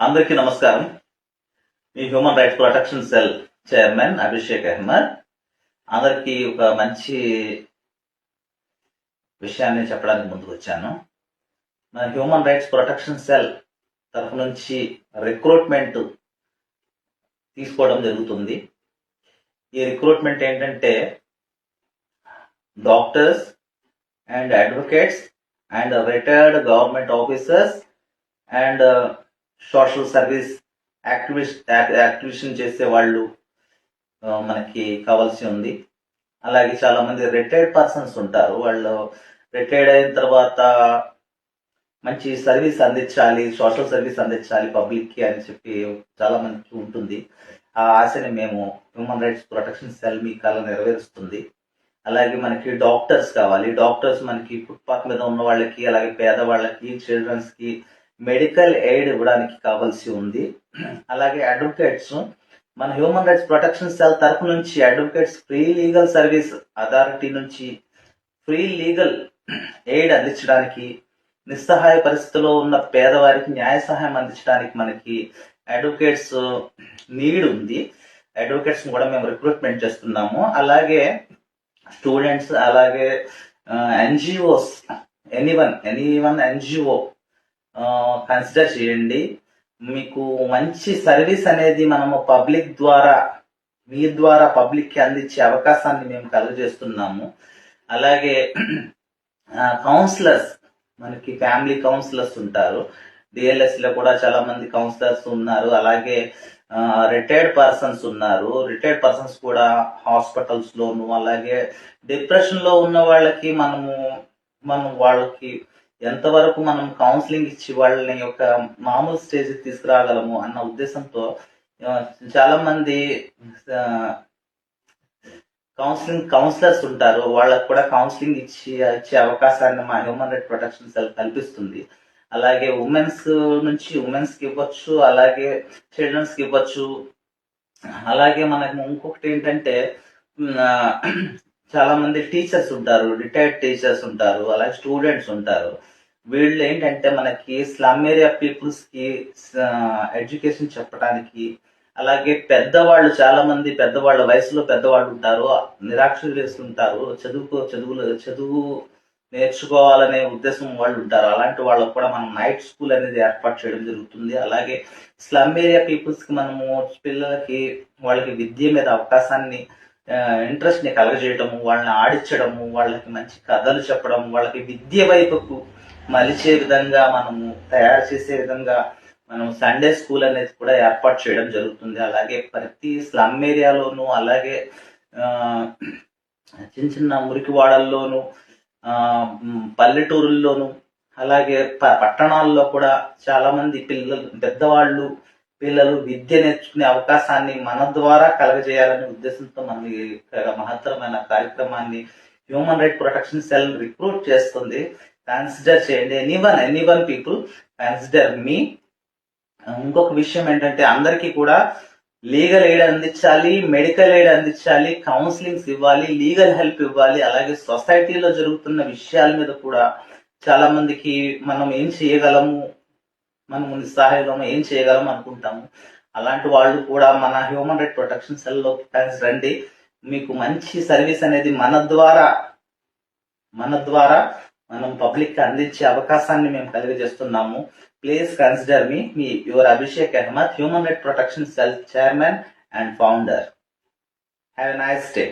అందరికీ నమస్కారం. ఈ human rights protection cell chairman Abhishek Ahmad. అందరికీ ఒక మంచి విషయాన్ని చెప్పడానికి ముందుకు వచ్చాను. మన హ్యూమన్ రైట్స్ ప్రొటెక్షన్ సెల్ తరఫు నుంచి రిక్రూట్మెంట్ తీసుకోవడం జరుగుతుంది. ఈ రిక్రూట్మెంట్ ఏంటంటే doctors and advocates and retired government officers and social service activation చేసే వాళ్ళు మనకి కావాల్సి ఉంది. అలాగే చాలా మంది రిటైర్డ్ పర్సన్స్ ఉంటారు. వాళ్ళు రిటైర్డ్ అయిన తర్వాత మంచి సర్వీస్ అందించాలి, సోషల్ సర్వీస్ అందించాలి పబ్లిక్ కి అని చెప్పి చాలా మందికి ఉంటుంది. ఆ ఆశని మేము human rights protection sell me కళ నెరవేరుస్తుంది. అలాగే మనకి డాక్టర్స్ కావాలి. డాక్టర్స్ మనకి ఫుట్పాత్ మీద ఉన్న వాళ్ళకి, అలాగే పేదవాళ్ళకి, చిల్డ్రన్స్ కి మెడికల్ ఎయిడ్ ఇవ్వడానికి కావాల్సి ఉంది. అలాగే అడ్వకేట్స్, మన హ్యూమన్ రైట్స్ ప్రొటెక్షన్ సెల్ తరఫు నుంచి advocates free legal service authority నుంచి ఫ్రీ లీగల్ ఎయిడ్ అందించడానికి, నిస్సహాయ పరిస్థితిలో ఉన్న పేదవారికి న్యాయ సహాయం అందించడానికి మనకి అడ్వకేట్స్ నీడ్ ఉంది. అడ్వకేట్స్ కూడా మేము రిక్రూట్మెంట్ చేస్తున్నాము. అలాగే స్టూడెంట్స్, అలాగే ఎన్జిఓస్, ఎనీవన్ ఎన్జిఓ కన్సిడర్ చేయండి. మీకు మంచి సర్వీస్ అనేది మనము పబ్లిక్ ద్వారా, మీ ద్వారా పబ్లిక్ కి అందించే అవకాశాన్ని మేము కలుగజేస్తున్నాము. అలాగే కౌన్సిలర్స్, మనకి ఫ్యామిలీ కౌన్సిలర్స్ ఉంటారు. డిఎల్ఎస్ లో కూడా చాలా మంది కౌన్సిలర్స్ ఉన్నారు. అలాగే రిటైర్డ్ పర్సన్స్ ఉన్నారు. రిటైర్డ్ పర్సన్స్ కూడా హాస్పిటల్స్ లోను, అలాగే డిప్రెషన్ లో ఉన్న వాళ్ళకి మనం వాళ్ళకి ఎంతవరకు మనం కౌన్సిలింగ్ ఇచ్చి వాళ్ళని యొక్క మామూలు స్టేజ్ తీసుకురాగలము అన్న ఉద్దేశంతో చాలా మంది కౌన్సిలర్స్ ఉంటారు. వాళ్ళకు కూడా కౌన్సిలింగ్ ఇచ్చే అవకాశాన్ని మా హ్యూమన్ రైట్ ప్రొటెక్షన్ సెల్ కల్పిస్తుంది. అలాగే ఉమెన్స్ నుంచి ఉమెన్స్ కి ఇవ్వచ్చు, అలాగే చిల్డ్రన్స్ కి ఇవ్వచ్చు. అలాగే మనకు ఇంకొకటి ఏంటంటే చాలా మంది టీచర్స్ ఉంటారు, రిటైర్డ్ టీచర్స్ ఉంటారు, అలాగే స్టూడెంట్స్ ఉంటారు. వీళ్ళు ఏంటంటే మనకి స్లమ్ ఏరియా పీపుల్స్ కి ఎడ్యుకేషన్ చెప్పడానికి, అలాగే పెద్దవాళ్ళు, చాలా మంది పెద్దవాళ్ళ వయసులో పెద్దవాళ్ళు ఉంటారు, నిరాక్షరులు చదువు నేర్చుకోవాలనే ఉద్దేశం వాళ్ళు ఉంటారు. అలాంటి వాళ్ళకు కూడా మనం నైట్ స్కూల్ అనేది ఏర్పాటు చేయడం జరుగుతుంది. అలాగే స్లమ్ ఏరియా పీపుల్స్ కి మనము పిల్లలకి, వాళ్ళకి విద్య మీద అవకాశాన్ని, ఇంట్రెస్ట్ ని కలగజేయటము, వాళ్ళని ఆడించడము, వాళ్ళకి మంచి కథలు చెప్పడం, వాళ్ళకి విద్య వైపుకు మలిచే విధంగా మనము తయారు చేసే విధంగా మనం సండే స్కూల్ అనేది కూడా ఏర్పాటు చేయడం జరుగుతుంది. అలాగే ప్రతి స్లమ్ ఏరియాలోను, అలాగే చిన్న చిన్న మురికి వాడల్లోను, పల్లెటూరుల్లోను, అలాగే పట్టణాల్లో కూడా చాలా మంది పిల్లలు విద్య నేర్చుకునే అవకాశాన్ని మన ద్వారా కలగజేయాలనే ఉద్దేశంతో మనం ఈ మహత్తరమైన కార్యక్రమాన్ని human right protection cell recruit చేస్తుంది. కన్సిడర్ చేయండి. Anyone people consider me. ఇంకొక విషయం ఏంటంటే అందరికీ కూడా లీగల్ ఎయిడ్ అందించాలి, మెడికల్ ఎయిడ్ అందించాలి, కౌన్సిలింగ్స్ ఇవ్వాలి, లీగల్ హెల్ప్ ఇవ్వాలి. అలాగే సొసైటీలో జరుగుతున్న విషయాల మీద కూడా చాలా మందికి మనం ఏం చేయగలము, మనం నిస్సహాయంలో ఏం చేయగలము అనుకుంటాము. అలాంటి వాళ్ళు కూడా మన హ్యూమన్ రైట్ ప్రొటెక్షన్ సెల్ లో రండి. మీకు మంచి సర్వీస్ అనేది మన ద్వారా మనం పబ్లిక్ కి అందించే అవకాశాన్ని మేము కలిగజేస్తున్నాము. Please consider me your Abhishek Ahmed, human right protection cell chairman and founder. Have a nice day.